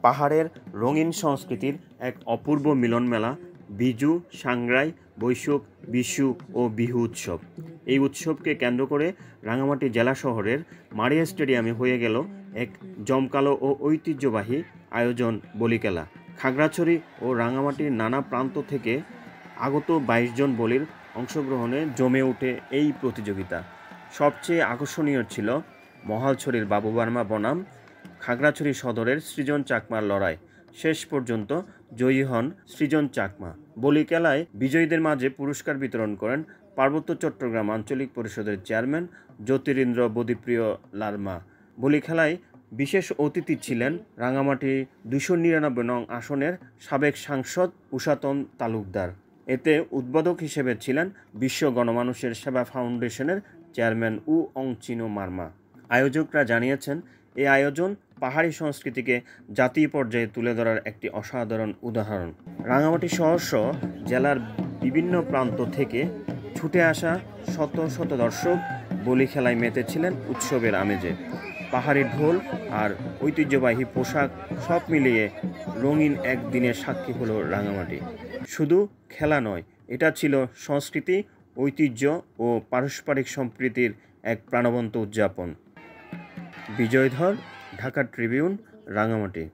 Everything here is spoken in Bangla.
পাহাড়ের রঙিন সংস্কৃতির এক অপূর্ব মিলনমেলা বিজু, সাংগ্রাই, বৈশুক, বিশু ও বিহু উৎসব। এই উৎসবকে কেন্দ্র করে রাঙামাটি জেলা শহরের মারিয়া স্টেডিয়ামে হয়ে গেল এক জমকালো ও ঐতিহ্যবাহী আয়োজন বলিখেলা। খাগড়াছড়ি ও রাঙামাটির নানা প্রান্ত থেকে আগত ২২ জন বলির অংশগ্রহণে জমে ওঠে এই প্রতিযোগিতা। সবচেয়ে আকর্ষণীয় ছিল মহালছড়ির বাবু বার্মা বনাম খাগড়াছড়ি সদরের সৃজন চাকমার লড়াই। শেষ পর্যন্ত জয়ী হন সৃজন চাকমা। বলিখেলায় বিজয়ীদের মাঝে পুরস্কার বিতরণ করেন পার্বত্য চট্টগ্রাম আঞ্চলিক পরিষদের চেয়ারম্যান জ্যোতিরিন্দ্র বদিপ্রিয় লারমা। বলিখেলায় বিশেষ অতিথি ছিলেন রাঙামাটি ২৯৯ নং আসনের সাবেক সাংসদ উষাতন তালুকদার। এতে উদ্বোধক হিসেবে ছিলেন বিশ্ব গণমানুষের সেবা ফাউন্ডেশনের চেয়ারম্যান উ অং চিনো মারমা। আয়োজকরা জানিয়েছেন, এই আয়োজন পাহাড়ি সংস্কৃতিকে জাতীয় পর্যায়ে তুলে ধরার একটি অসাধারণ উদাহরণ। রাঙামাটি শহরসহ জেলার বিভিন্ন প্রান্ত থেকে ছুটে আসা শত শত দর্শক বলিখেলায় মেতেছিলেন উৎসবের আমেজে। পাহাড়ি ঢোল আর ঐতিহ্যবাহী পোশাক সব মিলিয়ে রঙিন একদিনের সাক্ষী হলো রাঙামাটি। শুধু খেলা নয়, এটা ছিল সংস্কৃতি, ঐতিহ্য ও পারস্পরিক সম্প্রীতির এক প্রাণবন্ত উদযাপন। বিজয় ধর, ঢাকা ট্রিবিউন, রাঙামাটি।